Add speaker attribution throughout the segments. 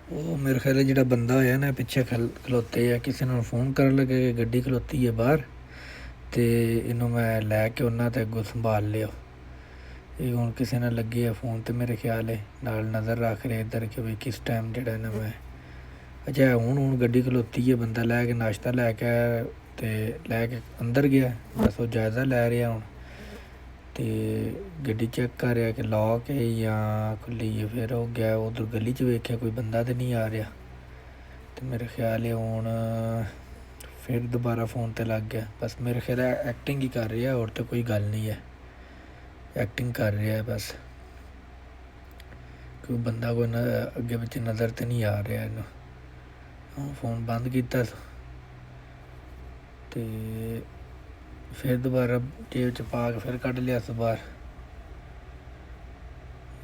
Speaker 1: ਉਹ ਮੇਰੇ ਖਿਆਲ ਜਿਹੜਾ ਬੰਦਾ ਹੋਇਆ ਨਾ ਪਿੱਛੇ ਖਲੋਤੇ ਆ, ਕਿਸੇ ਨੂੰ ਫੋਨ ਕਰਨ ਲੱਗੇ ਕਿ ਗੱਡੀ ਖਲੋਤੀ ਹੈ ਬਾਹਰ, ਅਤੇ ਇਹਨੂੰ ਮੈਂ ਲੈ ਕੇ ਉਹਨਾਂ 'ਤੇ ਅੱਗੋਂ ਸੰਭਾਲ ਲਿਓ। ਇਹ ਹੁਣ ਕਿਸੇ ਨਾਲ ਲੱਗੇ ਆ ਫੋਨ 'ਤੇ ਮੇਰੇ ਖਿਆਲ ਹੈ, ਨਾਲ ਨਜ਼ਰ ਰੱਖ ਰਹੇ ਇੱਧਰ ਕਿ ਵੀ ਕਿਸ ਟਾਈਮ ਜਿਹੜਾ ਇਹਨਾਂ ਮੈਂ ਅੱਛਾ ਹੁਣ ਗੱਡੀ ਖਲੋਤੀ ਹੈ, ਬੰਦਾ ਲੈ ਕੇ ਨਾਸ਼ਤਾ ਲੈ ਕੇ ਅਤੇ ਲੈ ਕੇ ਅੰਦਰ ਗਿਆ, ਬਸ ਉਹ ਜਾਇਜ਼ਾ ਲੈ ਰਿਹਾ ਹੁਣ, ਅਤੇ ਗੱਡੀ ਚੈੱਕ ਕਰ ਰਿਹਾ ਕਿ ਲੌਕ ਹੈ ਜਾਂ ਖੁੱਲ੍ਹੀ ਹੈ। ਫਿਰ ਉਹ ਗਿਆ ਉੱਧਰ ਗਲੀ 'ਚ ਵੇਖਿਆ ਕੋਈ ਬੰਦਾ ਤਾਂ ਨਹੀਂ ਆ ਰਿਹਾ, ਅਤੇ ਮੇਰੇ ਖਿਆਲ ਹੈ ਹੁਣ ਫਿਰ ਦੁਬਾਰਾ ਫੋਨ 'ਤੇ ਲੱਗ ਗਿਆ। ਬਸ ਮੇਰੇ ਖਿਆਲ ਐਕਟਿੰਗ ਹੀ ਕਰ ਰਿਹਾ, ਹੋਰ ਤਾਂ ਕੋਈ ਗੱਲ ਨਹੀਂ ਹੈ, ਐਕਟਿੰਗ ਕਰ ਰਿਹਾ ਬਸ, ਕੋਈ ਬੰਦਾ ਕੋਈ ਅੱਗੇ ਪਿੱਛੇ ਨਜ਼ਰ 'ਤੇ ਨਹੀਂ ਆ ਰਿਹਾ ਇਹਨੂੰ। ਫੋਨ ਬੰਦ ਕੀਤਾ ਅਤੇ ਫਿਰ ਦੁਬਾਰਾ ਜੇਬ 'ਚ ਪਾ ਕੇ ਫਿਰ ਕੱਢ ਲਿਆ ਬਾਹਰ,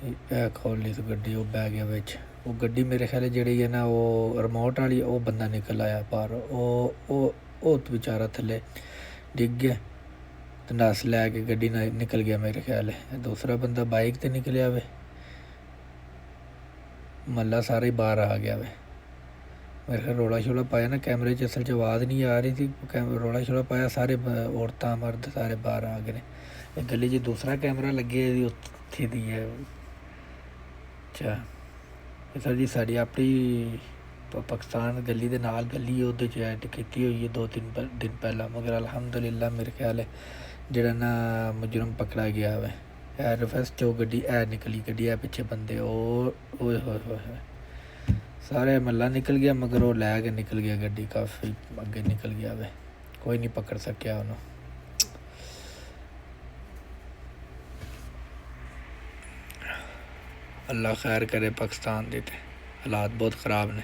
Speaker 1: ਇਹ ਖੋਲ੍ਹ ਸੀ ਗੱਡੀ, ਉਹ ਬਹਿ ਗਿਆ ਵਿੱਚ। ਉਹ ਗੱਡੀ ਮੇਰੇ ਖਿਆਲ ਜਿਹੜੀ ਹੈ ਨਾ ਉਹ ਰਿਮੋਟ ਵਾਲੀ, ਉਹ ਬੰਦਾ ਨਿਕਲ ਆਇਆ ਬਾਹਰ, ਉਹ ਵਿਚਾਰਾ ਥੱਲੇ ਡਿੱਗ ਗਿਆ ਅਤੇ ਨੱਸ ਲੈ ਕੇ ਗੱਡੀ ਨਾਲ ਨਿਕਲ ਗਿਆ ਮੇਰੇ ਖਿਆਲ ਹੈ। ਦੂਸਰਾ ਬੰਦਾ ਬਾਈਕ 'ਤੇ ਨਿਕਲਿਆ ਵੇ, ਮਹੱਲਾ ਸਾਰਾ ਹੀ ਬਾਹਰ ਆ ਗਿਆ ਵੇ। ਮੇਰੇ ਖਿਆਲ ਰੌਲਾ ਸ਼ੌਲਾ ਪਾਇਆ ਨਾ, ਕੈਮਰੇ 'ਚ ਅਸਲ 'ਚ ਆਵਾਜ਼ ਨਹੀਂ ਆ ਰਹੀ ਸੀ, ਰੌਲਾ ਸ਼ੌਲਾ ਪਾਇਆ, ਸਾਰੇ ਔਰਤਾਂ ਮਰਦ ਸਾਰੇ ਬਾਹਰ ਆ ਗਏ ਨੇ। ਇਹ ਗਲੀ 'ਚ ਦੂਸਰਾ ਕੈਮਰਾ ਲੱਗੇ ਇਹਦੀ ਉੱਥੇ ਦੀ ਹੈ। ਅੱਛਾ ਇਹ ਸਰ ਜੀ ਸਾਡੀ ਆਪਣੀ ਪਾਕਿਸਤਾਨ ਗਲੀ ਦੇ ਨਾਲ ਗਲੀ ਉਹਦੇ 'ਚ ਐਡ ਕੀਤੀ ਹੋਈ ਹੈ 2-3 ਦਿਨ ਪਹਿਲਾਂ, ਮਗਰ ਅਲਹਮਦੁਲਿਲਾ ਮੇਰੇ ਖਿਆਲ ਹੈ ਜਿਹੜਾ ਨਾ ਮੁਜਰਮ ਪਕੜਾ ਗਿਆ ਵਾ। ਇਹ ਰਿਵਰਸ 'ਚੋਂ ਗੱਡੀ ਨਿਕਲੀ, ਗੱਡੀ ਪਿੱਛੇ ਬੰਦੇ ਉਹ ਹੋਏ ਸਾਰੇ ਮਹੱਲਾ ਨਿਕਲ ਗਿਆ, ਮਗਰ ਉਹ ਲੈ ਕੇ ਨਿਕਲ ਗਿਆ ਗੱਡੀ, ਕਾਫੀ ਅੱਗੇ ਨਿਕਲ ਗਿਆ ਵੇ, ਕੋਈ ਨਹੀਂ ਪਕੜ ਸਕਿਆ ਉਹਨੂੰ। ਅੱਲਾ ਖੈਰ ਕਰੇ, ਪਾਕਿਸਤਾਨ ਦੇ ਤੇ ਹਾਲਾਤ ਬਹੁਤ ਖ਼ਰਾਬ ਨੇ।